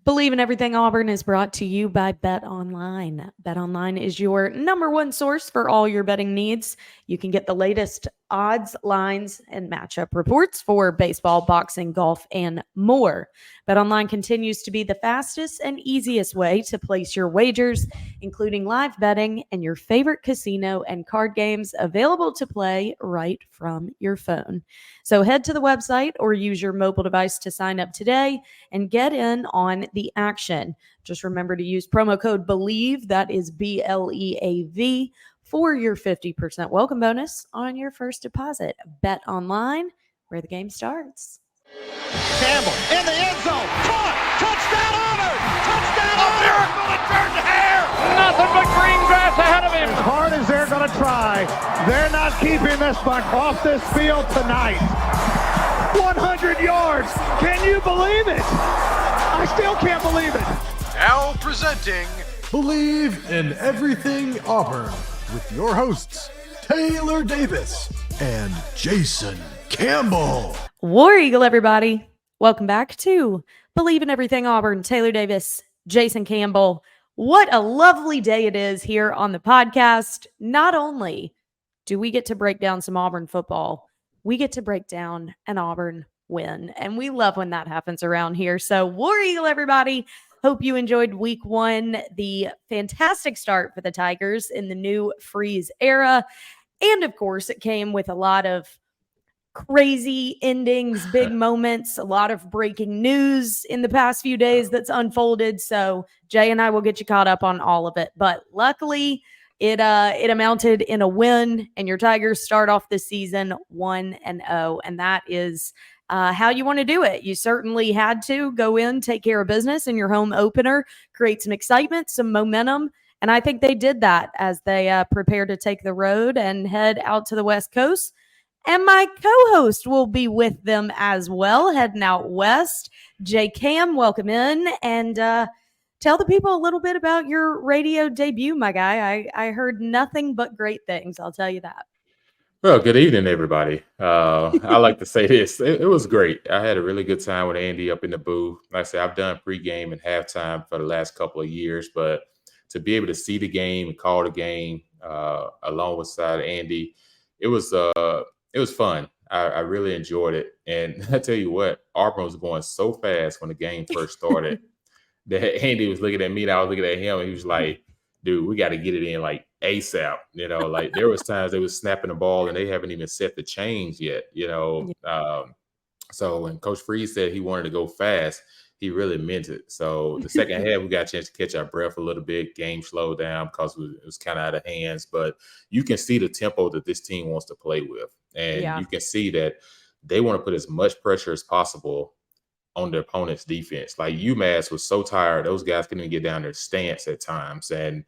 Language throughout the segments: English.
Bleav in Everything Auburn is brought to you by Bet Online. Bet Online is your number one source for all your betting needs. You can get the latest odds, lines, and matchup reports for baseball, boxing, golf, and more. Bet Online continues to be the fastest and easiest way to place your wagers, including live betting and your favorite casino and card games available to play right from your phone. So head to the website or use your mobile device to sign up today and get in on the action. Just remember to use promo code Bleav, that is BLEAV, for your 50% welcome bonus on your first deposit. Bet Online, where the game starts. Campbell in the end zone. Caught. Touchdown Auburn. Touchdown Auburn. A miracle it turned hair. Nothing but green grass ahead of him. As hard as they're going to try, they're not keeping this one off this field tonight. 100 yards. Can you believe it? I still can't believe it. Now presenting Bleav in Everything Auburn with your hosts, Taylor Davis and Jason Campbell. War Eagle, everybody. Welcome back to Bleav in Everything Auburn. Taylor Davis, Jason Campbell. What a lovely day it is here on the podcast. Not only do we get to break down some Auburn football, we get to break down an Auburn win. And we love when that happens around here. So War Eagle, everybody. Hope you enjoyed week one, the fantastic start for the Tigers in the new Freeze era. And of course, it came with a lot of crazy endings, big moments, a lot of breaking news in the past few days that's unfolded. So Jay and I will get you caught up on all of it. But luckily, it amounted in a win, and your Tigers start off this season 1-0, and that is how you want to do it. You certainly had to go in, take care of business in your home opener, create some excitement, some momentum, and I think they did that as they prepare to take the road and head out to the West Coast. And my co-host will be with them as well, heading out west. Jay Cam, welcome in, and tell the people a little bit about your radio debut, my guy. I heard nothing but great things, I'll tell you that. Well, good evening, everybody. I like to say this. It was great. I had a really good time with Andy up in the booth. Like I said, I've done pregame and halftime for the last couple of years, but to be able to see the game and call the game along with Andy, it was fun. I really enjoyed it. And I tell you what, Auburn was going so fast when the game first started that Andy was looking at me and I was looking at him, and he was like, dude, we got to get it in like ASAP. You know, like there was times they was snapping the ball and they haven't even set the chains yet, you know. So when Coach Freeze said he wanted to go fast, he really meant it. So the second half, we got a chance to catch our breath a little bit. Game slowed down because it was kind of out of hands. But you can see the tempo that this team wants to play with. And you can see that they want to put as much pressure as possible on their opponent's defense. Like UMass was so tired, those guys couldn't even get down their stance at times. And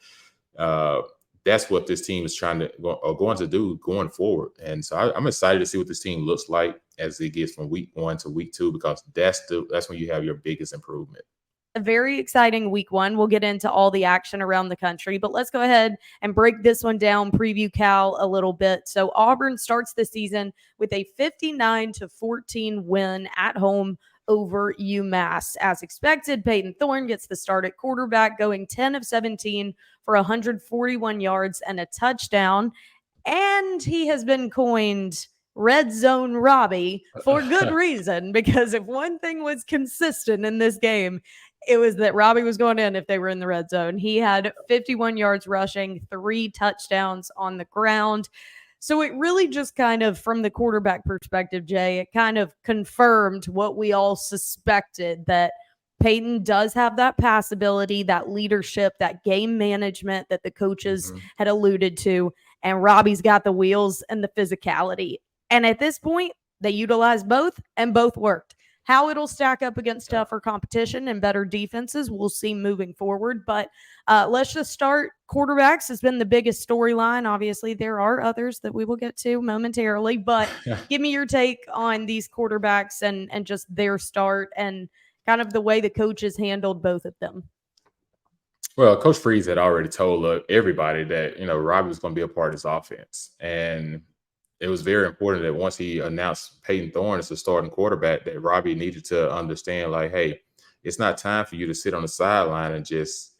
that's what this team is going to do going forward. And so I'm excited to see what this team looks like as it gets from week 1 to week 2, because that's when you have your biggest improvement. A very exciting week 1. We'll get into all the action around the country, but let's go ahead and break this one down, preview Cal a little bit. So Auburn starts the season with a 59-14 win at home over UMass. As expected, Peyton Thorne gets the start at quarterback, going 10 of 17 for 141 yards and a touchdown. And he has been coined Red Zone Robbie for good reason, because if one thing was consistent in this game, it was that Robbie was going in if they were in the red zone. He had 51 yards rushing, 3 touchdowns on the ground. So it really just kind of, from the quarterback perspective, Jay, it kind of confirmed what we all suspected, that Peyton does have that pass ability, that leadership, that game management that the coaches had alluded to. And Robbie's got the wheels and the physicality. And at this point, they utilized both, and both worked. How it'll stack up against tougher competition and better defenses, we'll see moving forward. But let's just start. Quarterbacks has been the biggest storyline. Obviously, there are others that we will get to momentarily. But give me your take on these quarterbacks and just their start and kind of the way the coaches handled both of them. Well, Coach Freeze had already told everybody that, Robbie was going to be a part of his offense. And it was very important that once he announced Peyton Thorne as the starting quarterback, that Robbie needed to understand, like, hey, it's not time for you to sit on the sideline and just,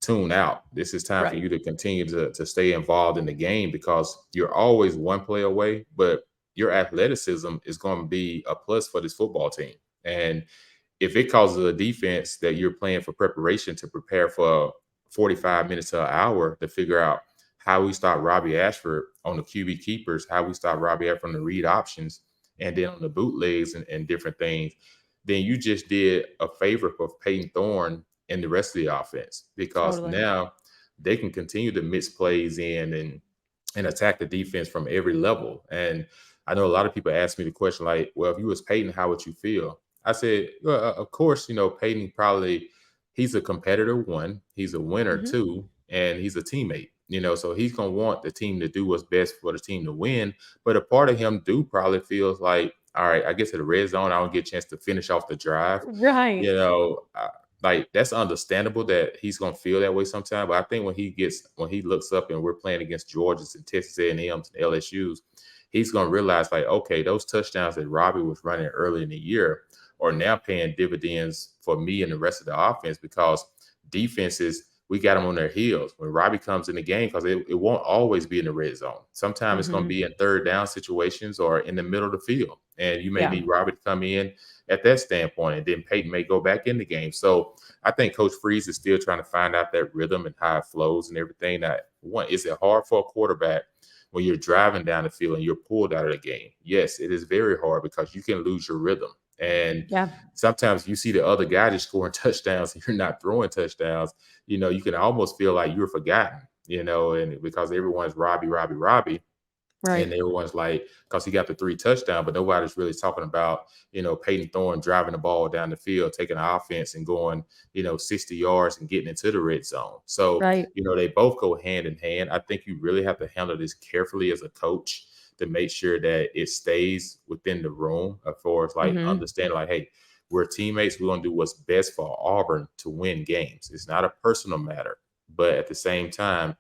tune out. This is time for Right. you to continue to stay involved in the game because you're always one play away, but your athleticism is going to be a plus for this football team. And if it causes a defense that you're playing for preparation to prepare for 45 minutes to an hour to figure out how we stop Robbie Ashford on the QB keepers, how we stop Robbie Ashford on the read options, and then on the bootlegs and different things, then you just did a favor for Peyton Thorne and the rest of the offense because Totally. now they can continue to mix plays in and attack the defense from every level. And I know a lot of people ask me the question like, well, if you was Peyton, how would you feel? I said, well, of course, Peyton he's a competitor, one, he's a winner, Mhm. two, and he's a teammate, so he's going to want the team to do what's best for the team to win. But a part of him probably feels like, all right, I get to the red zone, I don't get a chance to finish off the drive. Right. Like that's understandable that he's gonna feel that way sometimes. But I think when he looks up and we're playing against Georgia's and Texas A&M's and LSU's, he's gonna realize like, okay, those touchdowns that Robbie was running early in the year are now paying dividends for me and the rest of the offense because defenses, we got them on their heels when Robbie comes in the game because it won't always be in the red zone. Sometimes it's going to be in third down situations or in the middle of the field. And you may need Robbie to come in at that standpoint, and then Peyton may go back in the game. So I think Coach Freeze is still trying to find out that rhythm and how it flows and everything. Is it hard for a quarterback when you're driving down the field and you're pulled out of the game? Yes, it is very hard because you can lose your rhythm. And sometimes you see the other guy just scoring touchdowns and you're not throwing touchdowns. You can almost feel like you're forgotten, and because everyone's Robbie. Right. And everyone's like, because he got the 3 touchdowns, but nobody's really talking about, Peyton Thorne driving the ball down the field, taking the offense and going, 60 yards and getting into the red zone. So, they both go hand in hand. I think you really have to handle this carefully as a coach to make sure that it stays within the room as far as like understanding like, hey, we're teammates. We're going to do what's best for Auburn to win games. It's not a personal matter, but at the same time,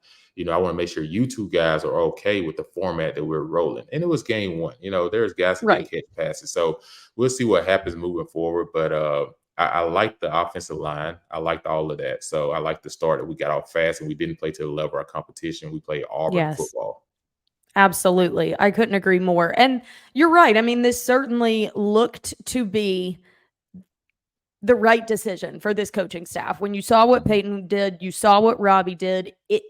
I want to make sure you two guys are okay with the format that we're rolling. And it was game 1. There's guys that didn't catch passes. So we'll see what happens moving forward. But I like the offensive line. I liked all of that. So I like the start that we got off fast and we didn't play to the level of our competition. We played Auburn football. Absolutely. I couldn't agree more. And you're right. I mean, this certainly looked to be the right decision for this coaching staff. When you saw what Peyton did, you saw what Robbie did, it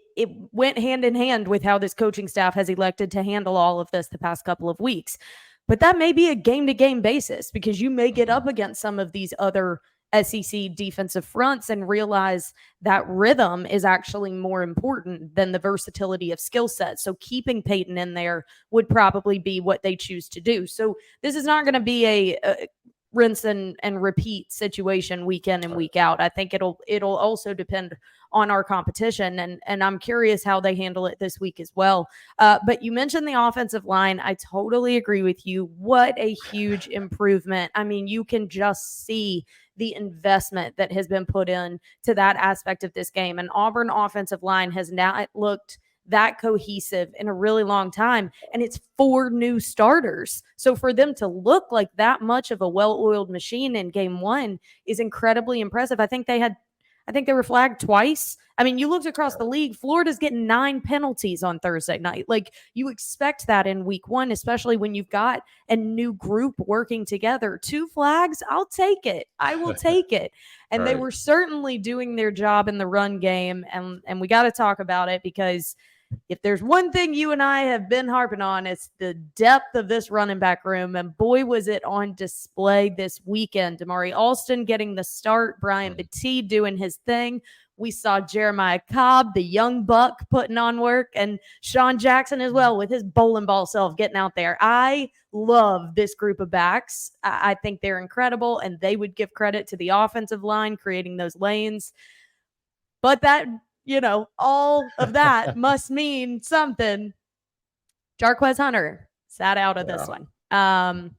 went hand in hand with how this coaching staff has elected to handle all of this the past couple of weeks. But that may be a game-to-game basis because you may get up against some of these other SEC defensive fronts and realize that rhythm is actually more important than the versatility of skill sets. So keeping Peyton in there would probably be what they choose to do. So this is not going to be a rinse and repeat situation week in and week out. I think it'll also depend on our competition, and I'm curious how they handle it this week as well. But you mentioned the offensive line. I totally agree with you. What a huge improvement. I mean, you can just see the investment that has been put in to that aspect of this game. And Auburn offensive line has now looked that cohesive in a really long time. And it's 4 new starters. So for them to look like that much of a well-oiled machine in game 1 is incredibly impressive. I think they were flagged twice. I mean, you looked across the league, Florida's getting 9 penalties on Thursday night. Like, you expect that in week 1, especially when you've got a new group working together. 2 flags, I'll take it. I will take it. And they were certainly doing their job in the run game. And we got to talk about it because if there's one thing you and I have been harping on, it's the depth of this running back room. And boy, was it on display this weekend. Damari Alston getting the start, Brian Battie doing his thing. We saw Jeremiah Cobb, the young buck, putting on work, and Sean Jackson as well with his bowling ball self getting out there. I love this group of backs. I think they're incredible, and they would give credit to the offensive line creating those lanes. But that, all of that must mean something. Jarquez Hunter sat out of this one.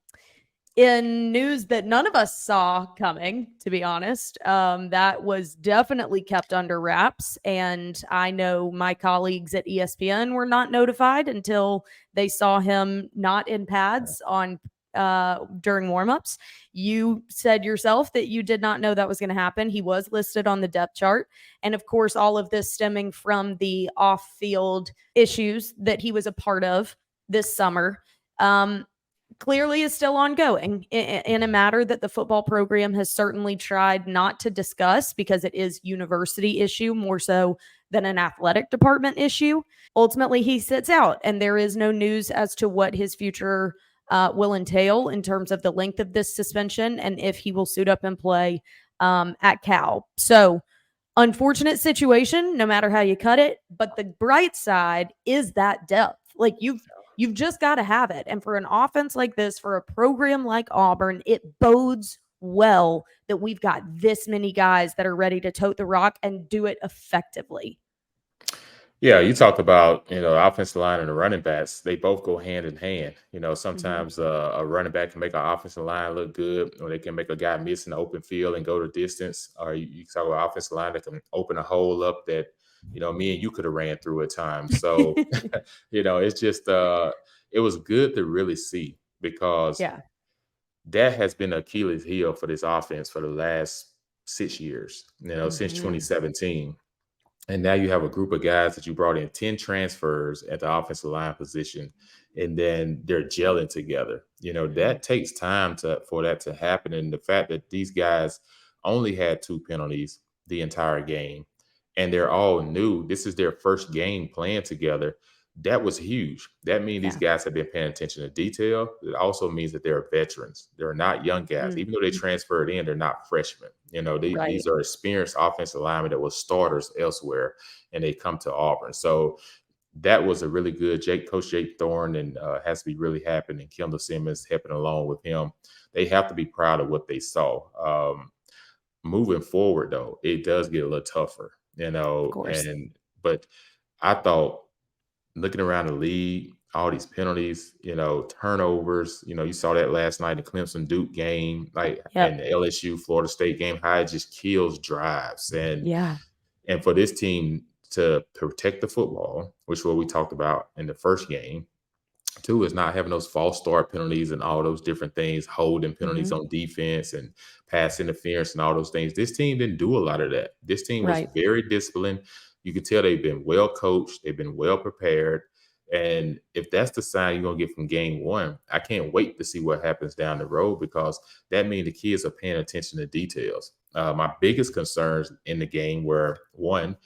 In news that none of us saw coming, to be honest, that was definitely kept under wraps. And I know my colleagues at ESPN were not notified until they saw him not in pads on during warmups. You said yourself that you did not know that was going to happen. He was listed on the depth chart. And of course, all of this stemming from the off-field issues that he was a part of this summer. Clearly is still ongoing in a matter that the football program has certainly tried not to discuss because it is university issue more so than an athletic department issue. Ultimately, he sits out, and there is no news as to what his future will entail in terms of the length of this suspension and if he will suit up and play at Cal. So, unfortunate situation, no matter how you cut it. But the bright side is that depth. Like you've just got to have it. And for an offense like this, for a program like Auburn, it bodes well that we've got this many guys that are ready to tote the rock and do it effectively. Yeah, you talked about, the offensive line and the running backs. They both go hand in hand. Sometimes a running back can make an offensive line look good, or they can make a guy miss in the open field and go the distance. Or you talk about offensive line that can open a hole up that, me and you could have ran through at times. So, it's just it was good to really see because that has been Achilles heel for this offense for the last 6 years, since 2017. And now you have a group of guys that you brought in 10 transfers at the offensive line position, and then they're gelling together. That takes time for that to happen. And the fact that these guys only had 2 penalties the entire game, and they're all new. This is their first game playing together. That was huge. That means these guys have been paying attention to detail. It also means that they're veterans. They're not young guys. Even though they transferred in, they're not freshmen. These are experienced offensive linemen that were starters elsewhere, and they come to Auburn. So that was a really good Coach Jake Thorne, and has to be really happy. And Kendall Simmons helping along with him. They have to be proud of what they saw. Moving forward, though, it does get a little tougher, Of course. But I thought, looking around the league, all these penalties, turnovers, you saw that last night in the Clemson Duke game, and the LSU Florida State game, how it just kills drives. And for this team to protect the football, which is what we talked about in the first game. 2 is not having those false start penalties and all those different things, holding penalties on defense and pass interference and all those things. This team didn't do a lot of that. This team was very disciplined. You can tell they've been well coached. They've been well prepared. And if that's the sign you're going to get from game 1, I can't wait to see what happens down the road, because that means the kids are paying attention to details. My biggest concerns in the game were, 1,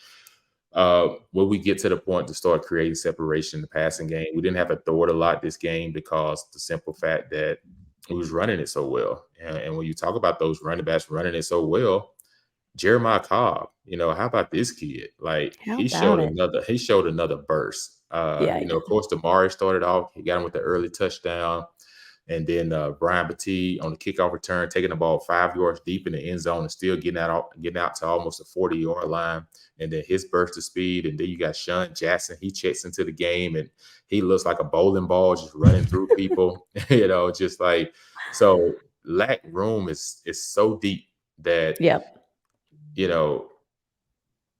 will we get to the point to start creating separation in the passing game? We didn't have to throw it a lot this game because the simple fact that we was running it so well. And when you talk about those running backs running it so well, Jeremiah Cobb, how about this kid? He showed another burst. Of course, Damari started off. He got him with the early touchdown. And then Brian Battie on the kickoff return, taking the ball 5 yards deep in the end zone and still getting out to almost a 40-yard line. And then his burst of speed. And then you got Sean Jackson. He checks into the game, and he looks like a bowling ball just running through people. So lack room is so deep that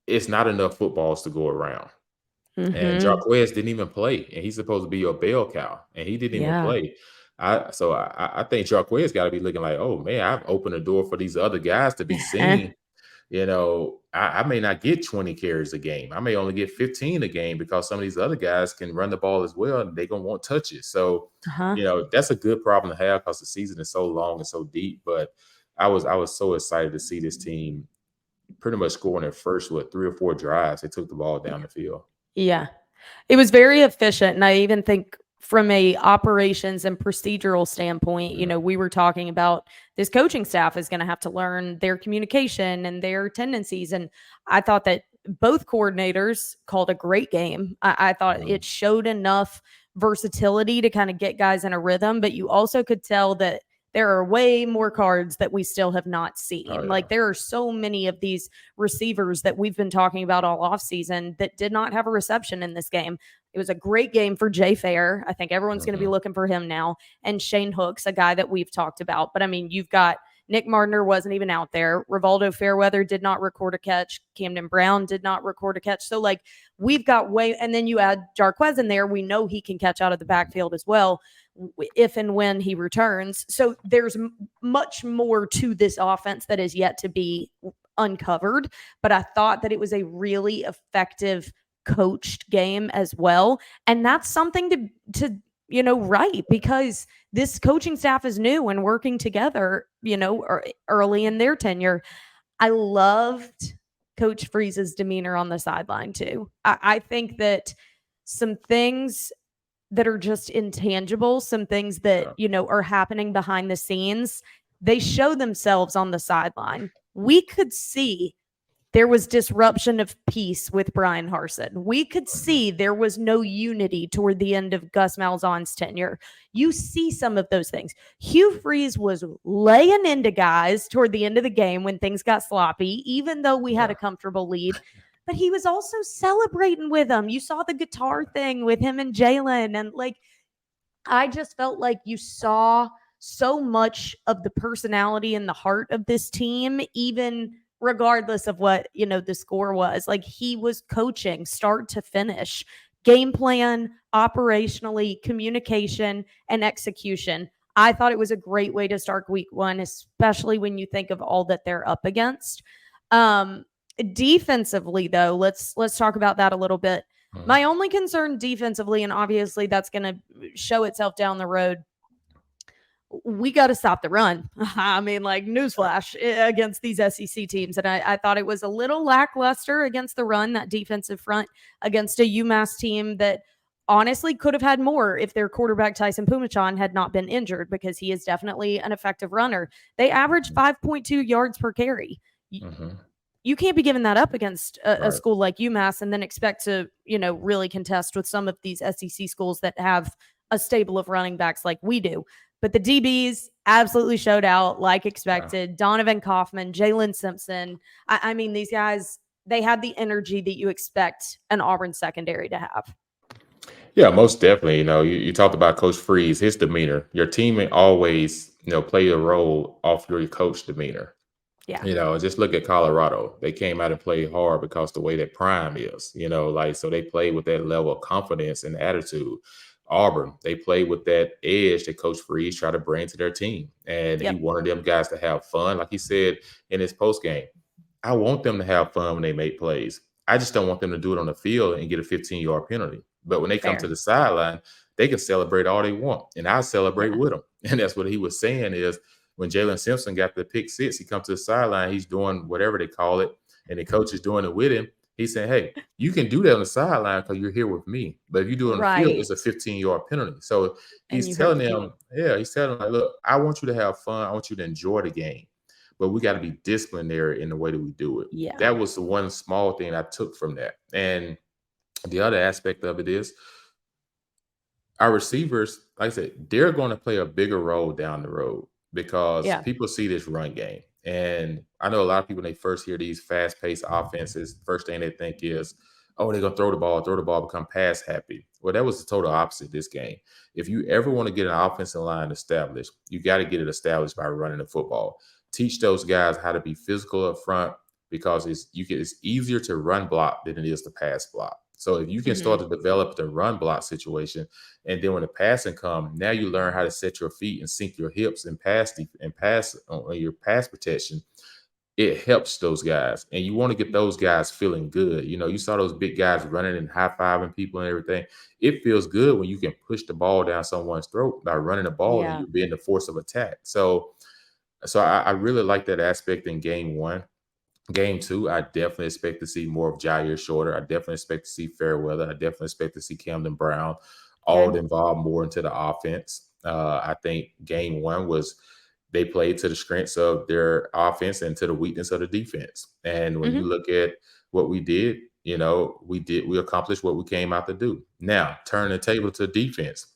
it's not enough footballs to go around. And Jarquez didn't even play, and he's supposed to be your bell cow, and he didn't even play. I think Jarquez got to be looking like, oh man, I've opened the door for these other guys to be seen. I may not get 20 carries a game. I may only get 15 a game because some of these other guys can run the ball as well, and they're gonna want touches. So that's a good problem to have because the season is so long and so deep. But I was so excited to see this team pretty much scoring their first 3 or 4 drives. They took the ball down the field. Yeah, it was very efficient. And I even think from a operations and procedural standpoint, we were talking about this coaching staff is going to have to learn their communication and their tendencies. And I thought that both coordinators called a great game. I thought it showed enough versatility to kind of get guys in a rhythm, but you also could tell that there are way more cards that we still have not seen. There are so many of these receivers that we've been talking about all offseason that did not have a reception in this game. It was a great game for Jay Fair. I think everyone's going to be looking for him now. And Shane Hooks, a guy that we've talked about. But I mean, you've got Nick Martiner wasn't even out there. Rivaldo Fairweather did not record a catch. Camden Brown did not record a catch. So we've got and then you add Jarquez in there. We know he can catch out of the backfield as well. if and when he returns. So there's much more to this offense that is yet to be uncovered. But I thought that it was a really effective coached game as well. And that's something to right, because this coaching staff is new and working together, early in their tenure. I loved Coach Freeze's demeanor on the sideline too. I think that some things that are just intangible, some things that, are happening behind the scenes, they show themselves on the sideline. We could see there was disruption of peace with Brian Harsin. We could see there was no unity toward the end of Gus Malzahn's tenure. You see some of those things. Hugh Freeze was laying into guys toward the end of the game when things got sloppy, even though we had a comfortable lead. But he was also celebrating with them. You saw the guitar thing with him and Jalen. And I just felt like you saw so much of the personality and the heart of this team, even regardless of what, the score was. He was coaching start to finish, game plan, operationally, communication, and execution. I thought it was a great way to start week one, especially when you think of all that they're up against. Defensively, though, let's talk about that a little bit. My only concern defensively, and obviously that's going to show itself down the road, we got to stop the run. I mean, newsflash against these SEC teams. And I thought it was a little lackluster against the run, that defensive front against a UMass team that honestly could have had more if their quarterback Tyson Pumachan had not been injured, because he is definitely an effective runner. They averaged 5.2 yards per carry. You can't be giving that up against a school like UMass and then expect to, really contest with some of these SEC schools that have a stable of running backs like we do. But the DBs absolutely showed out like expected. Yeah. Donovan Kaufman, Jalen Simpson. I mean, these guys, they had the energy that you expect an Auburn secondary to have. Yeah, most definitely. You talked about Coach Freeze, his demeanor. Your team always, play a role off your coach demeanor. Yeah. Just look at Colorado. They came out and played hard because the way that Prime is, so they played with that level of confidence and attitude. Auburn, they played with that edge that Coach Freeze tried to bring to their team. And he wanted them guys to have fun. Like he said in his post game, I want them to have fun when they make plays. I just don't want them to do it on the field and get a 15-yard penalty. But when they come to the sideline, they can celebrate all they want. And I celebrate with them. And that's what he was saying is when Jalen Simpson got the pick six, he comes to the sideline, he's doing whatever they call it, and the coach is doing it with him. He's saying, hey, you can do that on the sideline because you're here with me. But if you do it on the field, it's a 15-yard penalty. So he's telling them, look, I want you to have fun. I want you to enjoy the game. But we got to be disciplinary in the way that we do it. Yeah. That was the one small thing I took from that. And the other aspect of it is our receivers, like I said, they're going to play a bigger role down the road because people see this run game. And I know a lot of people, when they first hear these fast-paced offenses, first thing they think is, oh, they're going to throw the ball, become pass happy. Well, that was the total opposite this game. If you ever want to get an offensive line established, you got to get it established by running the football. Teach those guys how to be physical up front because it's easier to run block than it is to pass block. So if you can start to develop the run block situation, and then when the passing comes, now you learn how to set your feet and sink your hips and pass on your pass protection. It helps those guys, and you want to get those guys feeling good. You saw those big guys running and high-fiving people and everything. It feels good when you can push the ball down someone's throat by running the ball and you being the force of attack. So I really like that aspect in game one. Game two, I definitely expect to see more of Jair Shorter. I definitely expect to see Fairweather. I definitely expect to see Camden Brown all involved more into the offense. I think game one was they played to the strengths of their offense and to the weakness of the defense. And when you look at what we did, we accomplished what we came out to do. Now, turn the table to defense.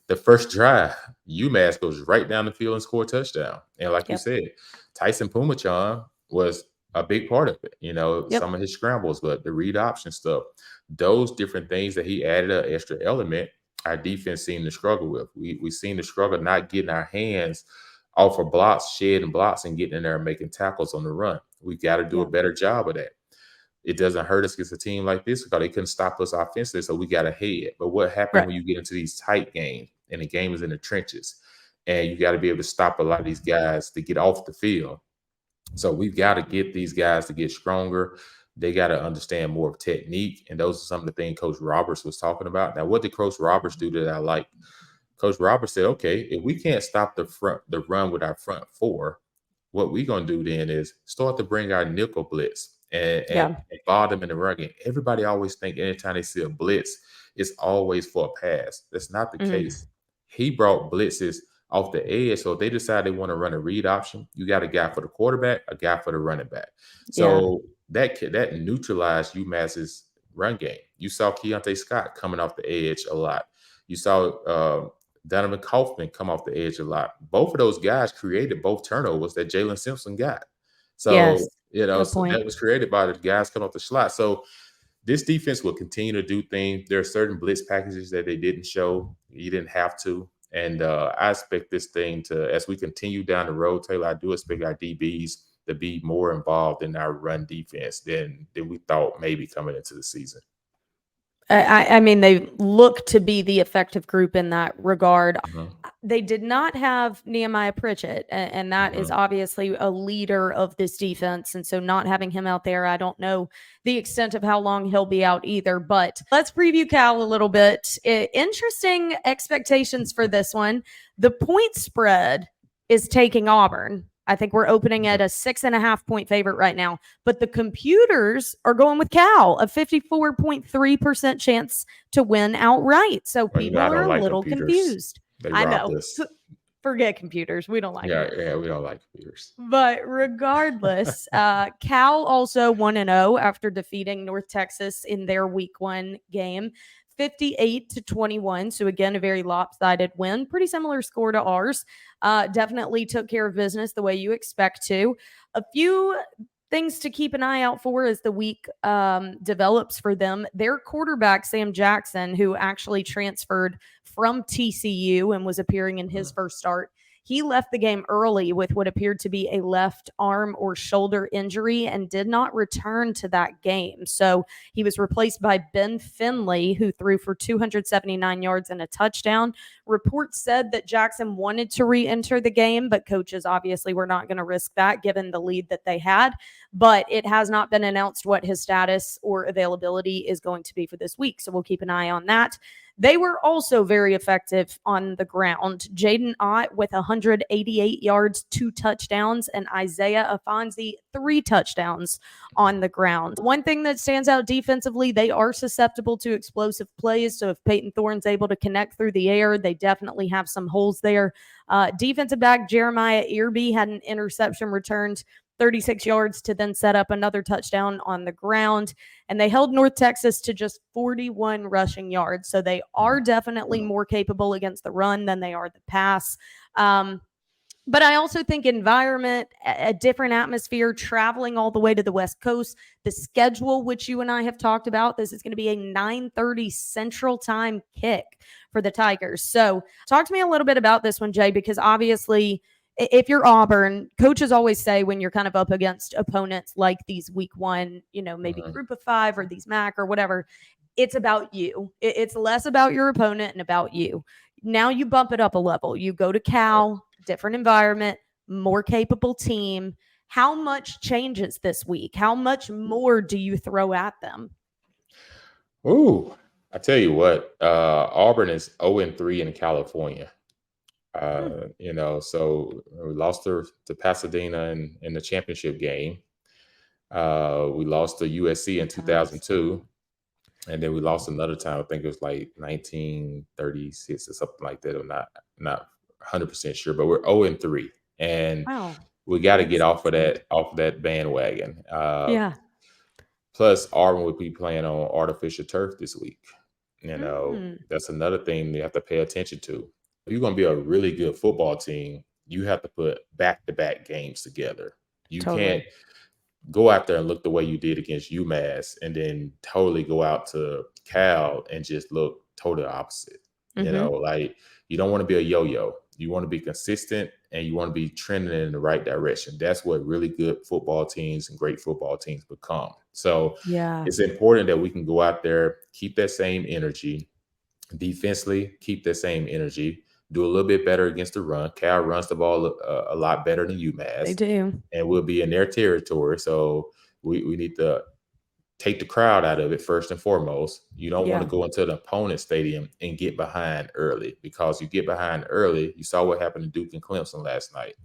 The first drive, UMass goes right down the field and score a touchdown. And like you said, Tyson Pumachan was a big part of it, some of his scrambles, but the read option stuff, those different things that he added an extra element, our defense seemed to struggle with. We seem to struggle not getting our hands off of blocks, shedding blocks, and getting in there and making tackles on the run. We got to do a better job of that. It doesn't hurt us against a team like this because they couldn't stop us offensively, so we got ahead. But what happened when you get into these tight games and the game is in the trenches. And you got to be able to stop a lot of these guys to get off the field. So we've got to get these guys to get stronger. They got to understand more of technique. And those are some of the things Coach Roberts was talking about. Now, what did Coach Roberts do that I like? Coach Roberts said, okay, if we can't stop the run with our front four, what we're going to do then is start to bring our nickel blitz and involve them in the run game. Everybody always think anytime they see a blitz, it's always for a pass. That's not the case. He brought blitzes off the edge. So if they decide they want to run a read option, you got a guy for the quarterback, a guy for the running back. So that neutralized UMass's run game. You saw Keontae Scott coming off the edge a lot. You saw Donovan Kaufman come off the edge a lot. Both of those guys created both turnovers that Jalen Simpson got. So, so that was created by the guys coming off the slot. So this defense will continue to do things. There are certain blitz packages that they didn't show. You didn't have to. And I expect this thing to, as we continue down the road, Taylor, I do expect our DBs to be more involved in our run defense than we thought maybe coming into the season. I mean, they look to be the effective group in that regard. They did not have Nehemiah Pritchett, and that is obviously a leader of this defense. And so not having him out there, I don't know the extent of how long he'll be out either. But let's preview Cal a little bit. Interesting expectations for this one. The point spread is taking Auburn. I think we're opening at a 6.5-point favorite right now, but the computers are going with Cal, a 54.3% chance to win outright. So people are a little confused. I know. Forget computers. We don't like them. Yeah, we don't like computers. But regardless, Cal also 1-0 after defeating North Texas in their week 1 game. 58-21. So again, a very lopsided win. Pretty similar score to ours. Definitely took care of business the way you expect to. A few things to keep an eye out for as the week develops for them. Their quarterback, Sam Jackson, who actually transferred from TCU and was appearing in his first start, he left the game early with what appeared to be a left arm or shoulder injury and did not return to that game. So he was replaced by Ben Finley, who threw for 279 yards and a touchdown. Reports said that Jackson wanted to re-enter the game, but coaches obviously were not going to risk that given the lead that they had. But it has not been announced what his status or availability is going to be for this week. So we'll keep an eye on that. They were also very effective on the ground. Jaden Ott with 188 yards, 2 touchdowns, and Isaiah Afonso 3 touchdowns on the ground. One thing that stands out defensively, they are susceptible to explosive plays. So if Peyton Thorne's able to connect through the air, they definitely have some holes there. Defensive back Jeremiah Earby had an interception returned 36 yards to then set up another touchdown on the ground. And they held North Texas to just 41 rushing yards. So they are definitely more capable against the run than they are the pass. But I also think environment, a different atmosphere, traveling all the way to the West Coast, the schedule, which you and I have talked about, this is going to be a 9:30 Central Time kick for the Tigers. So talk to me a little bit about this one, Jay, because obviously if you're Auburn, coaches always say when you're kind of up against opponents like these week 1, maybe group of 5 or these MAC or whatever, it's about you. It's less about your opponent and about you. Now you bump it up a level. You go to Cal, different environment, more capable team. How much changes this week? How much more do you throw at them? Ooh, I tell you what, Auburn is 0-3 in California. So we lost to Pasadena in the championship game. We lost to USC in 2002, and then we lost another time. I think it was like 1936 or something like that. I'm not 100% sure, but we're 0-3, and we got to get off of that bandwagon. Plus, Auburn would be playing on artificial turf this week. That's another thing you have to pay attention to. If you're going to be a really good football team, you have to put back-to-back games together. You can't go out there and look the way you did against UMass and then totally go out to Cal and just look totally opposite. You don't want to be a yo-yo. You want to be consistent and you want to be trending in the right direction. That's what really good football teams and great football teams become. So it's important that we can go out there, keep that same energy, Defensively, keep that same energy. Do a little bit better against the run. Cal runs the ball a lot better than They UMass, do. and we'll be in their territory. So we need to take the crowd out of it first and foremost. You don't want Yeah. to go into the opponent's stadium and get behind early, because you get behind early. You saw what happened to Duke and Clemson last night.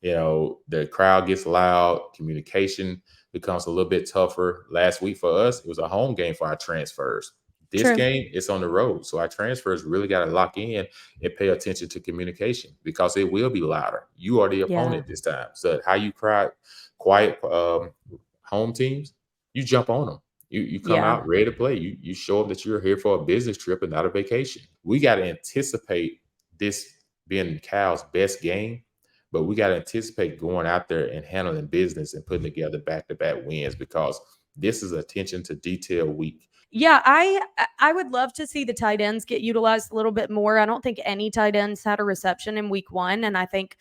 The crowd gets loud, communication becomes a little bit tougher. Last week for us, it was a home game for our transfers. This True. game, it's on the road. So our transfers really got to lock in and pay attention to communication, because it will be louder. You are the Yeah. opponent this time. So how you quiet home teams, you jump on them. You come Yeah. out ready to play. You show them that you're here for a business trip and not a vacation. We got to anticipate this being Cal's best game, but we got to anticipate going out there and handling business and putting together back-to-back wins, because this is attention to detail week. Yeah, I would love to see the tight ends get utilized a little bit more. I don't think any tight ends had a reception in week 1, and I think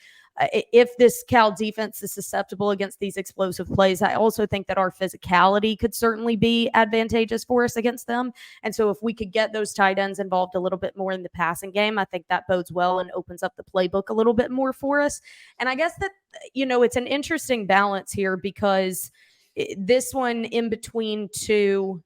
if this Cal defense is susceptible against these explosive plays, I also think that our physicality could certainly be advantageous for us against them. And so if we could get those tight ends involved a little bit more in the passing game, I think that bodes well and opens up the playbook a little bit more for us. And I guess that, it's an interesting balance here, because this one in between two,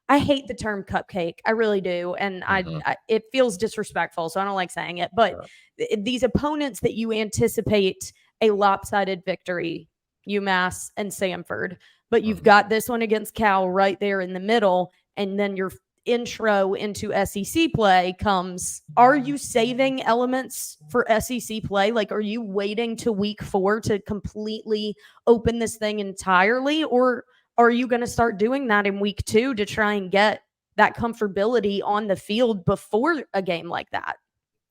I hate the term cupcake. I really do. And Mhm. it feels disrespectful, so I don't like saying it. But these opponents that you anticipate a lopsided victory, UMass and Samford, but you've got this one against Cal right there in the middle, and then your intro into SEC play comes. Are you saving elements for SEC play? Like, are you waiting to week 4 to completely open this thing entirely, or are you going to start doing that in week 2 to try and get that comfortability on the field before a game like that?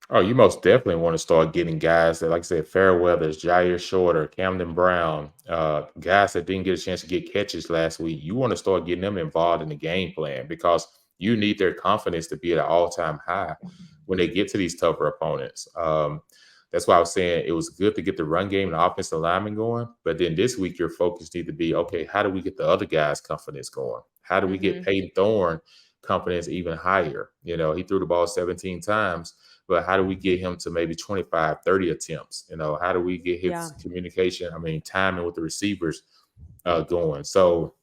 Oh, you most definitely want to start getting guys that, like I said, Fairweathers, Jair Shorter, Camden Brown, guys that didn't get a chance to get catches last week. You want to start getting them involved in the game plan, because you need their confidence to be at an all-time high when they get to these tougher opponents. That's why I was saying it was good to get the run game and the offensive lineman going. But then this week, your focus needs to be, okay, how do we get the other guys' confidence going? How do we get Peyton Thorne confidence even higher? He threw the ball 17 times, but how do we get him to maybe 25, 30 attempts? How do we get his communication, timing with the receivers going? So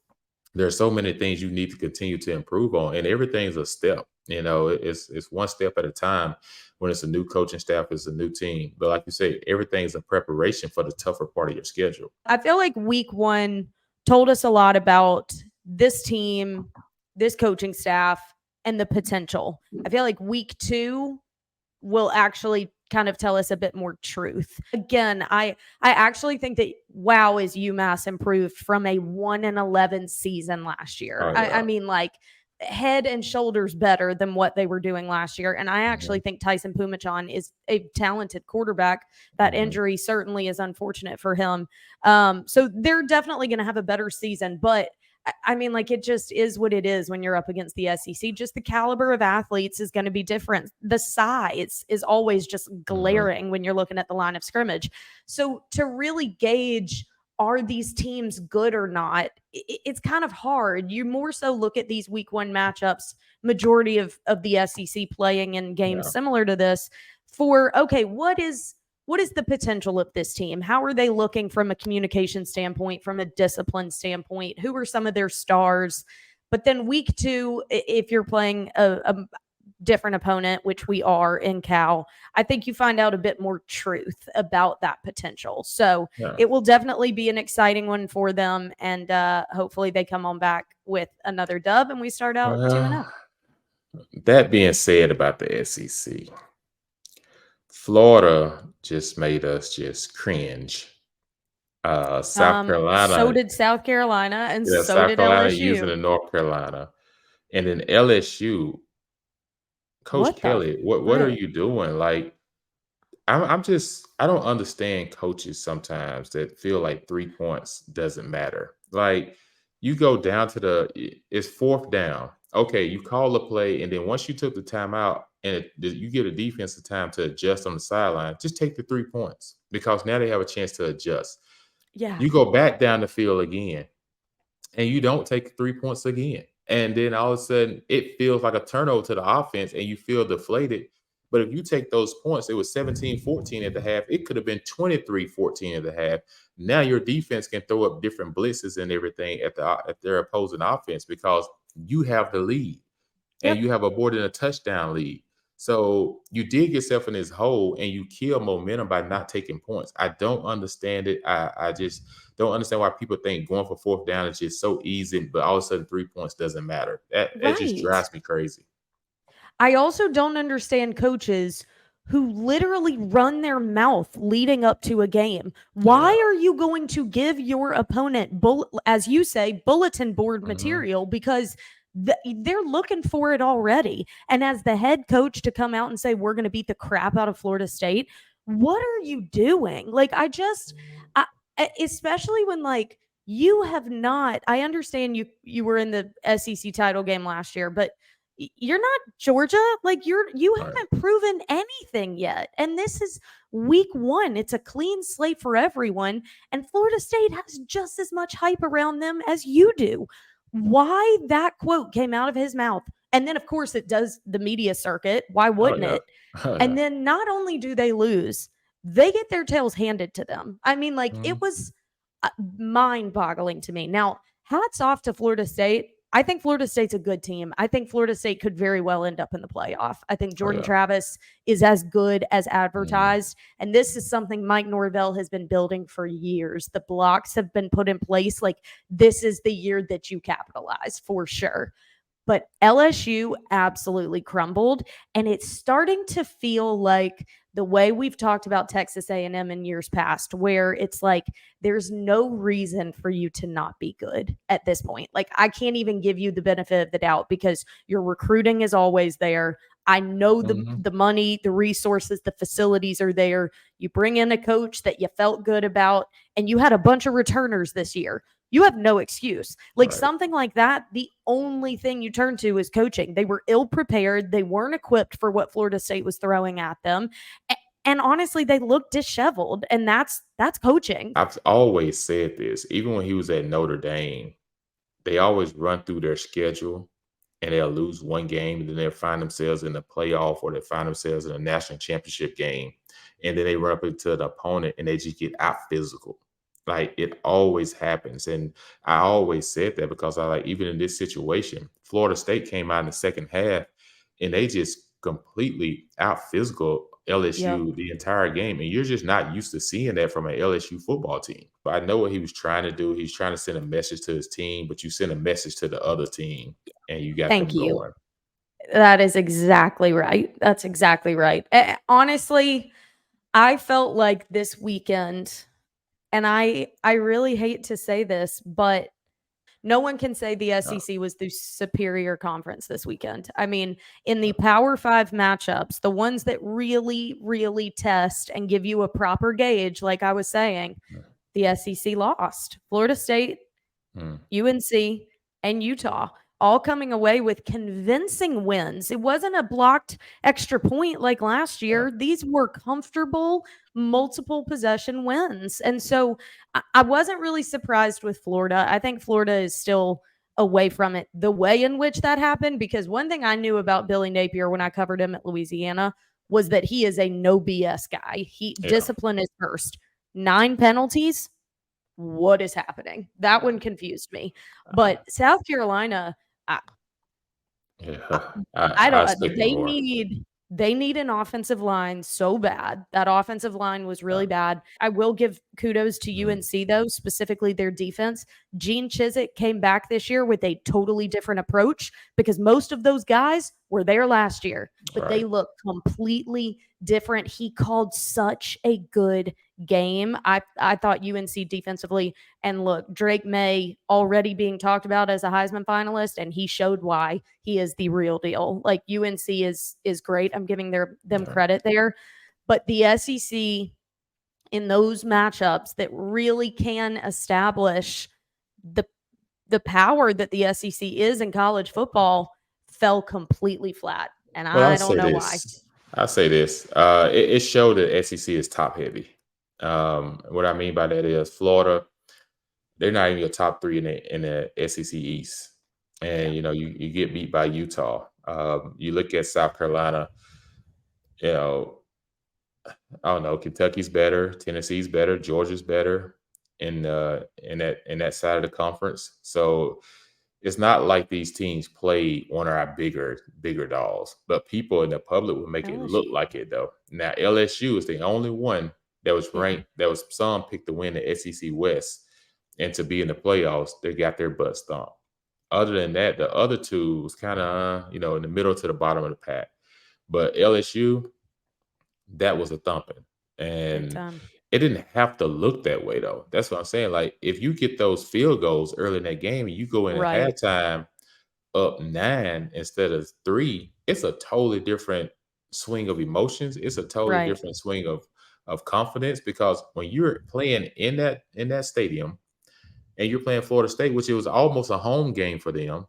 there's so many things you need to continue to improve on, and everything's a step. It's one step at a time. When it's a new coaching staff, it's a new team. But like you say, everything's a preparation for the tougher part of your schedule. I feel like week 1 told us a lot about this team, this coaching staff, and the potential. I feel like week 2 will actually kind of tell us a bit more truth. Again, I actually think that is UMass improved from a 1-11 season last year. Oh, yeah. I mean, like, head and shoulders better than what they were doing last year. And I actually think Tyson Pumachan is a talented quarterback. That injury certainly is unfortunate for him. So they're definitely going to have a better season, but I mean, like, it just is what it is when you're up against the SEC. Just the caliber of athletes is going to be different. The size is always just glaring when you're looking at the line of scrimmage. So to really gauge, are these teams good or not, it's kind of hard. You more so look at these week 1 matchups, majority of the SEC playing in games similar to this, for, okay, what is the potential of this team? How are they looking from a communication standpoint, from a discipline standpoint? Who are some of their stars? But then week 2, if you're playing a different opponent, which we are in Cal, I think you find out a bit more truth about that potential. So it will definitely be an exciting one for them. And hopefully they come on back with another dub and we start out 2-0. That being said about the SEC, Florida just made us just cringe. South Carolina. So did South Carolina, and so South did Carolina LSU. using the North Carolina. And then LSU, Coach Kelly, what are you doing? Like, I don't understand coaches sometimes that feel like 3 points doesn't matter. Like, you go down to it's 4th down. Okay, you call a play, and then once you took the timeout and you give the defense the time to adjust on the sideline, just take the 3 points, because now they have a chance to adjust. Yeah. You go back down the field again, and you don't take 3 points again. And then all of a sudden, it feels like a turnover to the offense, and you feel deflated. But if you take those points, it was 17-14 at the half. It could have been 23-14 at the half. Now your defense can throw up different blitzes and everything at their opposing offense because you have the lead and you have aborted a touchdown lead. So you dig yourself in this hole and you kill momentum by not taking points. I don't understand it. I just don't understand why people think going for fourth down is just so easy, but all of a sudden 3 points doesn't matter. That just Right. drives me crazy. I also don't understand coaches who literally run their mouth leading up to a game. Why are you going to give your opponent, as you say, bulletin board material? Because they're looking for it already. And as the head coach to come out and say, we're going to beat the crap out of Florida State, what are you doing? Like, especially when, like, you have not, I understand you were in the SEC title game last year, but you're not Georgia. Like, you haven't proven anything yet. And this is week 1. It's a clean slate for everyone. And Florida State has just as much hype around them as you do. Why that quote came out of his mouth. And then, of course, it does the media circuit. Why wouldn't it? And then not only do they lose, they get their tails handed to them. I mean, like, it was mind-boggling to me. Now, hats off to Florida State. I think Florida State's a good team. I think Florida State could very well end up in the playoff. I think Jordan Travis is as good as advertised. And this is something Mike Norvell has been building for years. The blocks have been put in place. Like, this is the year that you capitalize for sure. But LSU absolutely crumbled. And it's starting to feel like the way we've talked about Texas A&M in years past, where it's like there's no reason for you to not be good at this point. Like, I can't even give you the benefit of the doubt because your recruiting is always there. I know the money, the resources, the facilities are there. You bring in a coach that you felt good about, and you had a bunch of returners this year. You have no excuse. Like, something like that, the only thing you turn to is coaching. They were ill-prepared. They weren't equipped for what Florida State was throwing at them. And honestly, they looked disheveled, and that's coaching. I've always said this. Even when he was at Notre Dame, they always run through their schedule, and they'll lose one game, and then they'll find themselves in the playoff, or they find themselves in a national championship game, and then they run up into the opponent, and they just get out physical. Like, it always happens. And I always said that because even in this situation, Florida State came out in the second half and they just completely out physical LSU the entire game. And you're just not used to seeing that from an LSU football team. But I know what he was trying to do. He's trying to send a message to his team, but you send a message to the other team and you got them going. That is exactly right. That's exactly right. Honestly, I felt like this weekend, and I really hate to say this, but no one can say the SEC was the superior conference this weekend. I mean, in the Power 5 matchups, the ones that really, really test and give you a proper gauge, like I was saying, the SEC lost. Florida State, UNC, and Utah, all coming away with convincing wins. It wasn't a blocked extra point like last year. These were comfortable, multiple possession wins. And so I wasn't really surprised with Florida. I think Florida is still away from it the way in which that happened, because one thing I knew about Billy Napier when I covered him at Louisiana was that he is a no BS guy. Discipline is first. 9 penalties. What is happening? That one confused me. But South Carolina, I don't. They need an offensive line so bad. That offensive line was really bad. I will give kudos to UNC though, specifically their defense. Gene Chizik came back this year with a totally different approach because most of those guys were there last year, but they look completely different. He called such a good game. I thought UNC defensively, and look, Drake May already being talked about as a Heisman finalist, and he showed why he is the real deal. Like, UNC is great. I'm giving them credit there, but the SEC in those matchups that really can establish the power that the SEC is in college football fell completely flat, and I don't know why. I'll say this. It showed that SEC is top heavy. What I mean by that is Florida, they're not even your top 3 in the SEC East. and you get beat by Utah. You look at South Carolina. You know, I don't know. Kentucky's better. Tennessee's better. Georgia's better in that side of the conference. So it's not like these teams play one of our bigger dogs, but people in the public will make it look LSU. like it though. Now LSU is the only one that was Mm-mm. ranked. That was some picked to win the SEC West and to be in the playoffs. They got their butt stomped. Other than that, the other two was kind of in the middle to the bottom of the pack. But LSU, that was a thumping. Big And time. it didn't have to look that way though. That's what I'm saying. Like if you get those field goals early in that game and you go in at Right. halftime up 9 instead of 3, it's a totally different swing of emotions. It's a totally Right. different swing of confidence because when you're playing in that stadium and you're playing Florida State, which it was almost a home game for them,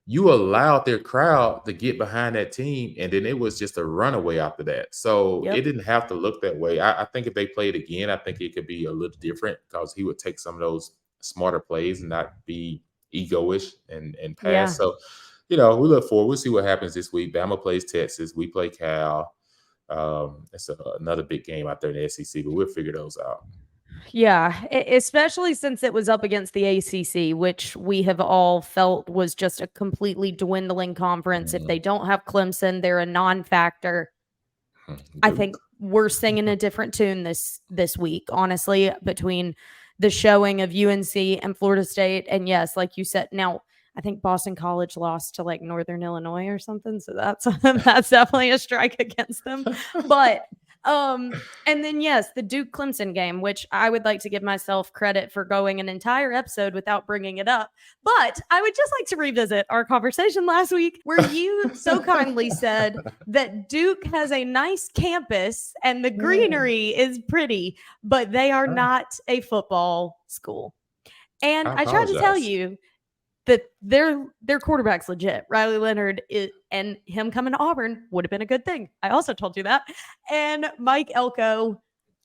you allowed their crowd to get behind that team, and then it was just a runaway after that. So it Yep. didn't have to look that way. I think if they played again, I think it could be a little different because he would take some of those smarter plays and not be egoish and Yeah. pass. So, we look forward. We'll see what happens this week. Bama plays Texas. We play Cal. It's another big game out there in the SEC, but we'll figure those out. Yeah, especially since it was up against the ACC, which we have all felt was just a completely dwindling conference. If they don't have Clemson, they're a non-factor. I think we're singing a different tune this week, honestly, between the showing of UNC and Florida State. And yes, like you said, now I think Boston College lost to like Northern Illinois or something. So that's that's definitely a strike against them. But and then yes, the Duke Clemson game, which I would like to give myself credit for going an entire episode without bringing it up. But I would just like to revisit our conversation last week where you so kindly said that Duke has a nice campus and the greenery is pretty, but they are not a football school. And I tried to tell apologize. you that their quarterback's legit. Riley Leonard and him coming to Auburn would have been a good thing. I also told you that. And Mike Elko,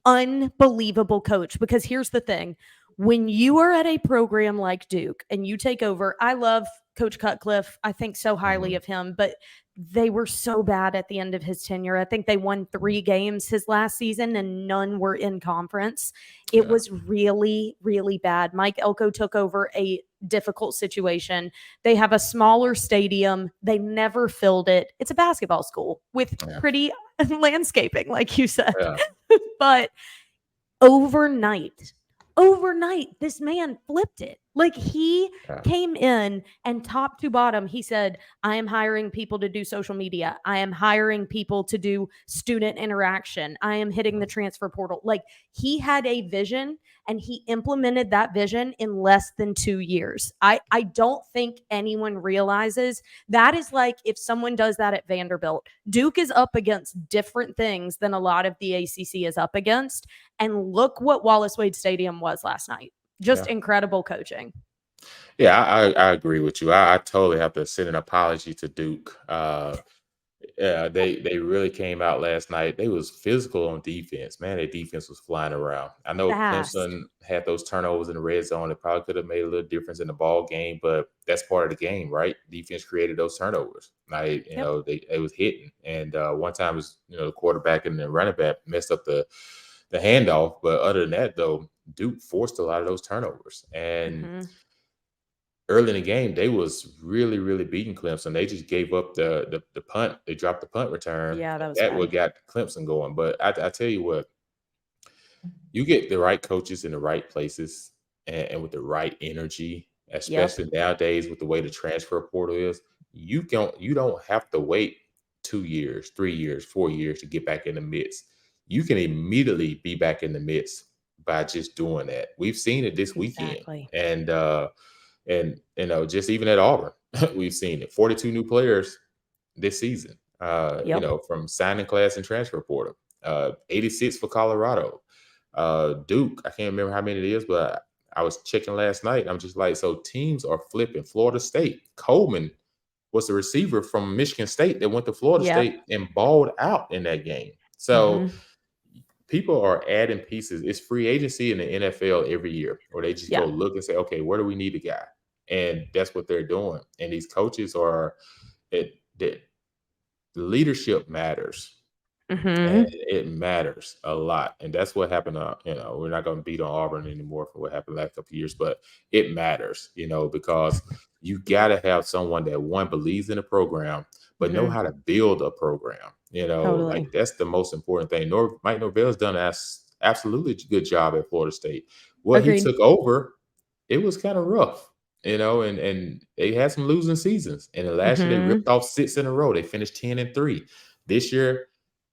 unbelievable coach. Because here's the thing. When you are at a program like Duke and you take over, I love Coach Cutcliffe. I think so highly of him, but they were so bad at the end of his tenure. I think they won 3 games his last season and none were in conference. It was really, really bad. Mike Elko took over a difficult situation. They have a smaller stadium. They never filled it. It's a basketball school with pretty landscaping, like you said. Yeah. But overnight, this man flipped it. Like he came in and top to bottom, he said, I am hiring people to do social media. I am hiring people to do student interaction. I am hitting the transfer portal. Like he had a vision and he implemented that vision in less than 2 years. I don't think anyone realizes that is like if someone does that at Vanderbilt. Duke is up against different things than a lot of the ACC is up against. And look what Wallace Wade Stadium was last night. Just incredible coaching. Yeah, I agree with you. I totally have to send an apology to Duke. Yeah, they really came out last night. They was physical on defense. Man, their defense was flying around. I know Fast. Clemson had those turnovers in the red zone. It probably could have made a little difference in the ball game, but that's part of the game, right? Defense created those turnovers. Like, they was hitting. And one time was, the quarterback and the running back messed up the handoff. But other than that, though, Duke forced a lot of those turnovers. And early in the game, they was really, really beating Clemson. They just gave up the punt. They dropped the punt return. Yeah, that was That bad. what got Clemson going. But I tell you what, you get the right coaches in the right places and with the right energy, especially nowadays with the way the transfer portal is, you don't have to wait 2 years, 3 years, 4 years to get back in the midst. You can immediately be back in the midst by just doing that. We've seen it this weekend. Exactly. And just even at Auburn, we've seen it. 42 new players this season. From signing class and transfer portal. 86 for Colorado. Duke, I can't remember how many it is, but I was checking last night. I'm just like, so teams are flipping. Florida State, Coleman was the receiver from Michigan State that went to Florida State and balled out in that game. So people are adding pieces. It's free agency in the NFL every year, or they just go look and say, okay, where do we need a guy? And that's what they're doing. And these coaches are the leadership matters. And it matters a lot. And that's what happened. We're not going to beat on Auburn anymore for what happened the last couple of years, but it matters, because you got to have someone that one believes in the program, but know how to build a program. Totally. Like that's the most important thing. Mike Norvell's done an absolutely good job at Florida State. What he took over, it was kind of rough. And they had some losing seasons. And last year they ripped off 6 in a row. They finished 10-3. This year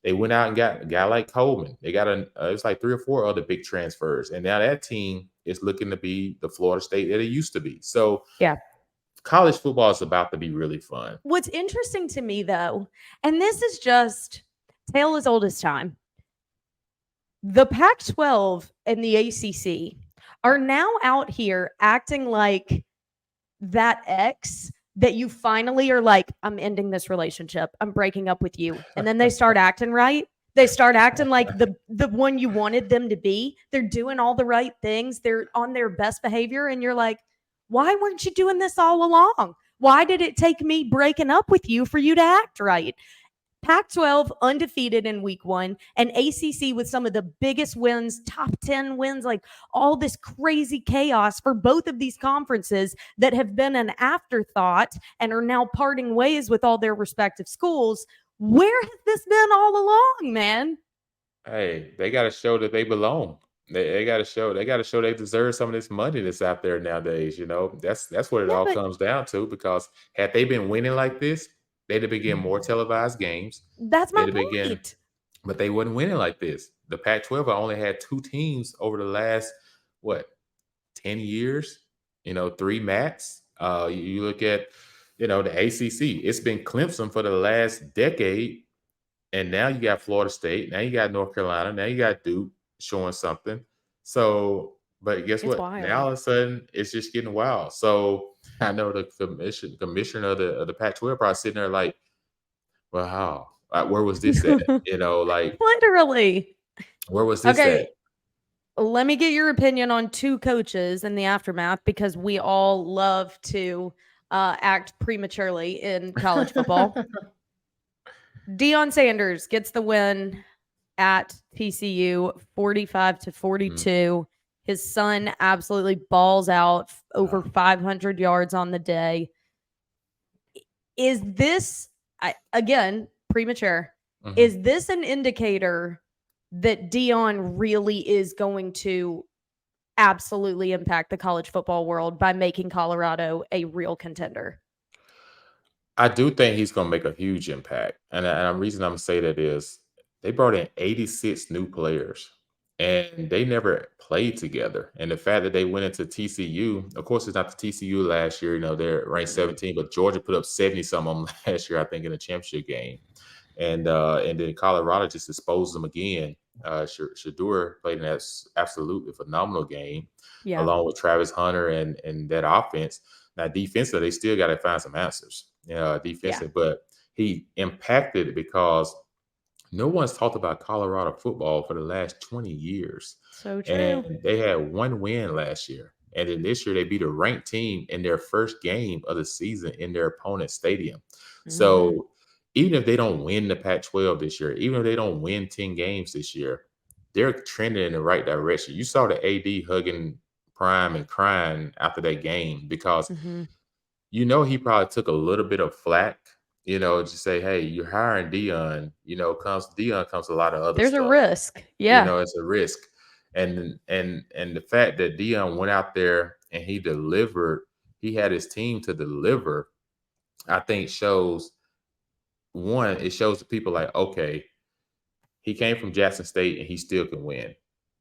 they went out and got a guy like Coleman. They got it's like 3 or 4 other big transfers. And now that team is looking to be the Florida State that it used to be. So yeah, college football is about to be really fun. What's interesting to me, though, and this is just tale as old as time, the Pac-12 and the ACC are now out here acting like that ex that you finally are like, I'm ending this relationship. I'm breaking up with you. And then they start acting right. They start acting like the one you wanted them to be. They're doing all the right things. They're on their best behavior. And you're like, why weren't you doing this all along? Why did it take me breaking up with you for you to act right? Pac-12 undefeated in week 1 and ACC with some of the biggest wins, top 10 wins, like all this crazy chaos for both of these conferences that have been an afterthought and are now parting ways with all their respective schools. Where has this been all along, man? Hey, they got to show that they belong. They got to show they deserve some of this money that's out there nowadays. That's what it all comes down to, because had they been winning like this, they'd have been getting more televised games. That's my point. But they wasn't winning like this. The Pac-12 only had 2 teams over the last, 10 years? 3 max. You look at, the ACC. It's been Clemson for the last decade. And now you got Florida State. Now you got North Carolina. Now you got Duke showing something. So, but guess what? Wild. Now all of a sudden, it's just getting wild. So I know the commissioner of the Pac-12 probably sitting there like, well, how? Where was this at? Like literally. Where was this at? Let me get your opinion on 2 coaches in the aftermath, because we all love to act prematurely in college football. Deion Sanders gets the win at TCU, 45-42. His son absolutely balls out, over 500 yards on the day. Is this, again, premature, is this an indicator that Deion really is going to absolutely impact the college football world by making Colorado a real contender? I do think he's going to make a huge impact. And the reason I'm saying that is they brought in 86 new players, and they never played together. And the fact that they went into TCU, of course, it's not the TCU last year. They're ranked 17, but Georgia put up 70-some on them last year, I think, in the championship game. And then Colorado just exposed them again. Shedeur played an absolutely phenomenal game, along with Travis Hunter and that offense. Now, defensively, they still got to find some answers. But he impacted it because no one's talked about Colorado football for the last 20 years. So true. And they had 1 win last year. And then this year they beat a ranked team in their first game of the season in their opponent's stadium. So even if they don't win the Pac-12 this year, even if they don't win 10 games this year, they're trending in the right direction. You saw the AD hugging Prime and crying after that game because he probably took a little bit of flack, to say, hey, you're hiring Deion, Deion comes a lot of other There's stuff. a risk. Yeah. It's a risk. And the fact that Deion went out there and he delivered, he had his team to deliver, I think shows the people like, okay, he came from Jackson State and he still can win.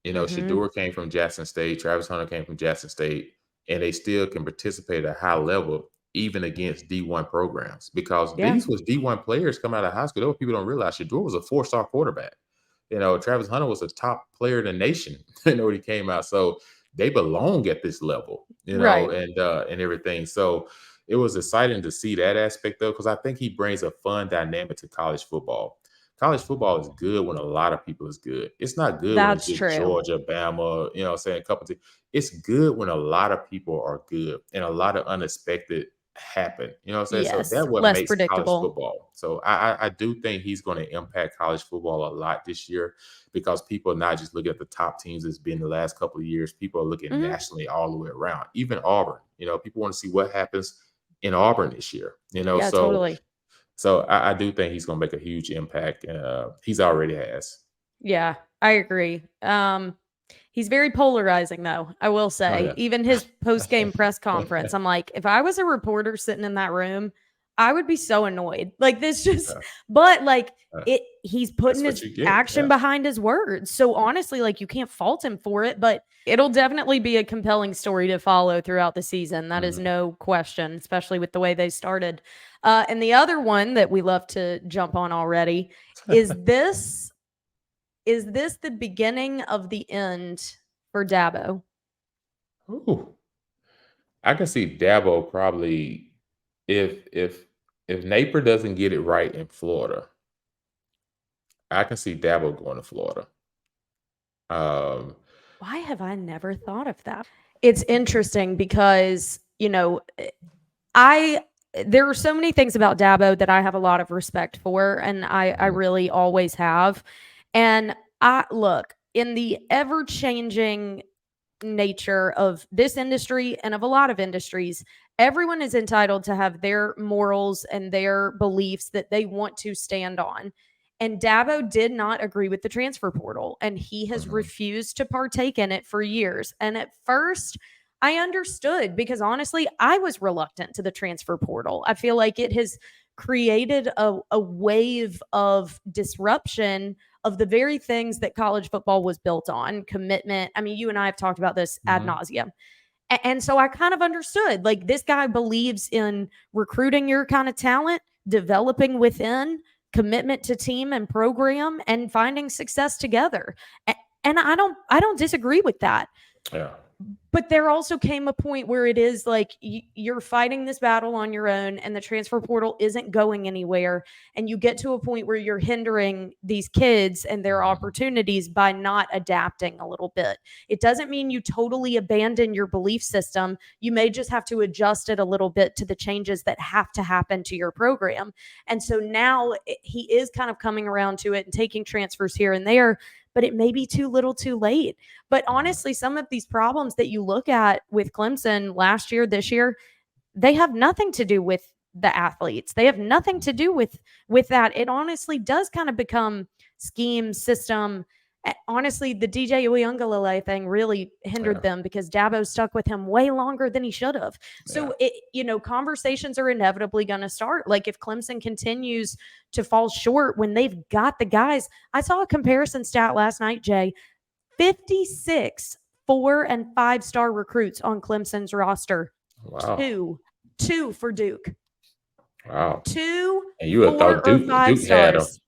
Shedeur came from Jackson State, Travis Hunter came from Jackson State, and they still can participate at a high level, even against D1 programs, because these was D1 players coming out of high school. Those people don't realize Shedeur was a 4-star quarterback. Travis Hunter was a top player in the nation, when he came out. So they belong at this level, and everything. So it was exciting to see that aspect, though, because I think he brings a fun dynamic to college football. college football is good when a lot of people is good. It's not good when it's That's just true. Georgia, Bama, saying a couple of. It's good when a lot of people are good and a lot of unexpected happen. You know what I'm saying? So Yes, that's what less makes college predictable. football. So I do think he's going to impact college football a lot this year because people are not just looking at the top teams as been the last couple of years. People are looking Mhm. nationally all the way around. Even Auburn, people want to see what happens in Auburn this year. Yeah, So totally. I do think he's going to make a huge impact. He's already has. Yeah, I agree. He's very polarizing, though, I will Oh say. yeah. Even his post-game press conference, I'm like, if I was a reporter sitting in that room, I would be so annoyed. Like this just Yeah. but like Uh, he's putting That's what his you get. action Yeah. behind his words. So honestly, like you can't fault him for it, but it'll definitely be a compelling story to follow throughout the season. That is Mhm. no question, especially with the way they started. And the other one that we love to jump on already is this the beginning of the end for Dabo? Ooh. I can see Dabo probably if Napier doesn't get it right in Florida, I can see Dabo going to Florida. Um, Why have I never thought of that? It's interesting because, I there are so many things about Dabo that I have a lot of respect for, and I mhm, really always have. And I look in the ever changing nature of this industry and of a lot of industries, everyone is entitled to have their morals and their beliefs that they want to stand on. And Dabo did not agree with the transfer portal, and he has mhm, refused to partake in it for years. And at first, I understood because honestly, I was reluctant to the transfer portal. I feel like it has created a wave of disruption of the very things that college football was built on commitment. I mean, you and I have talked about this ad mhm, nauseum. And so I kind of understood like this guy believes in recruiting your kind of talent, developing within, commitment to team and program, and finding success together. And I don't disagree with that. yeah, But there also came a point where it is like you're fighting this battle on your own and the transfer portal isn't going anywhere, and you get to a point where you're hindering these kids and their mhm, opportunities by not adapting a little bit. It doesn't mean you totally abandon your belief system. You may just have to adjust it a little bit to the changes that have to happen to your program. And so now he is kind of coming around to it and taking transfers here and there, but it may be too little too late. But mhm, honestly, some of these problems that you look at with Clemson last year, this year, they have nothing to do with the athletes. They have nothing mhm, to do with that. It honestly does kind of become scheme, system. Honestly, the DJ Uyunglele thing really hindered yeah, them because Dabo stuck with him way longer than he should have. yeah. So conversations are inevitably going to start. Like if Clemson continues to fall short when they've got the guys. I saw a comparison stat last night, Jay. 56 4 and 5 star recruits on Clemson's roster. Wow, Two for Duke. wow. Two, And you would have 4 thought or Duke 5 had him. stars.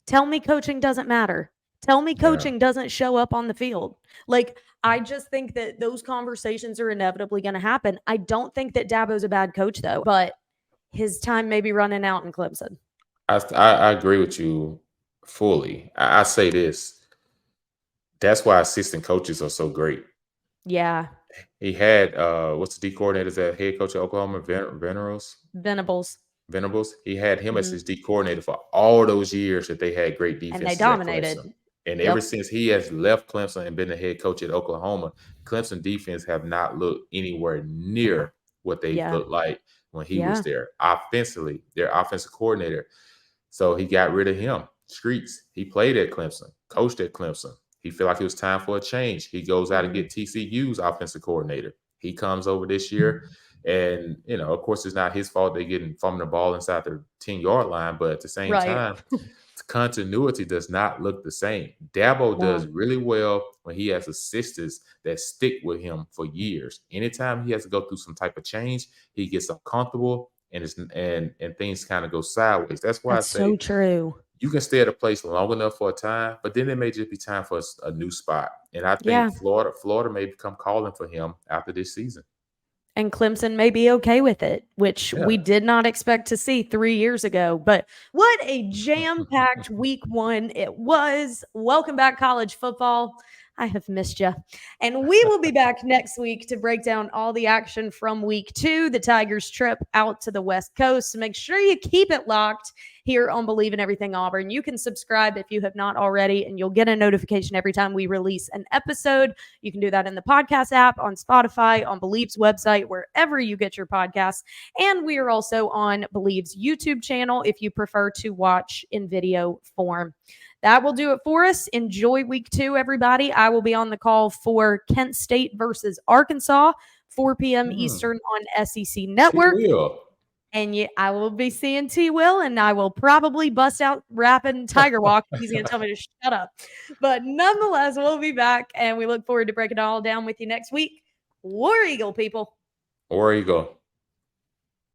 Tell me coaching doesn't matter. Tell me Yeah. coaching doesn't show up on the field. Like, I just think that those conversations are inevitably going to happen. I don't think that Dabo's a bad coach, though, but his time may be running out in Clemson. I agree with you fully. I say this. That's why assistant coaches are so great. Yeah. He had what's the D coordinator? Is that head coach of Oklahoma, Venables? Venables. Venables. He had him as Hmm. his D coordinator for all those years that they had great And they defenses at Clemson. dominated. And ever Yep. since he has left Clemson and been the head coach at Oklahoma, Clemson defense have not looked anywhere near what they Yeah. looked like when he was Yeah. there. Offensively, their offensive coordinator. So he got rid of him. Streets. He played at Clemson, coached at Clemson. He felt like it was time for a change. He goes out and Hmm. get TCU's offensive coordinator. He comes over this year, and of course, it's not his fault they getting fumbling the ball inside their 10-yard line. But at the same Right. time, continuity does not look the same. Dabo does No. really well when he has assistants that stick with him for years. Anytime he has to go through some type of change, he gets uncomfortable and things kind of go sideways. That's why I That's say so true. you can stay at a place long enough for a time, but then it may just be time for a new spot. And I think Yeah. Florida may become calling for him after this season. And Clemson may be okay with it, which Yeah. we did not expect to see 3 years ago. But what a jam-packed week 1 it was. Welcome back, college football. I have missed you. And we will be back next week to break down all the action from week 2, the Tigers' trip out to the West Coast. So make sure you keep it locked here on Bleav in Everything Auburn. You can subscribe if you have not already, and you'll get a notification every time we release an episode. You can do that in the podcast app, on Spotify, on Bleav's website, wherever you get your podcasts. And we are also on Bleav's YouTube channel if you prefer to watch in video form. That will do it for us. Enjoy week 2, everybody. I will be on the call for Kent State versus Arkansas, 4 p.m. Eastern on SEC Network. And I will be seeing T. Will, and I will probably bust out rapping Tiger Walk. He's going to tell me to shut up. But nonetheless, we'll be back, and we look forward to breaking it all down with you next week. War Eagle, people. War Eagle.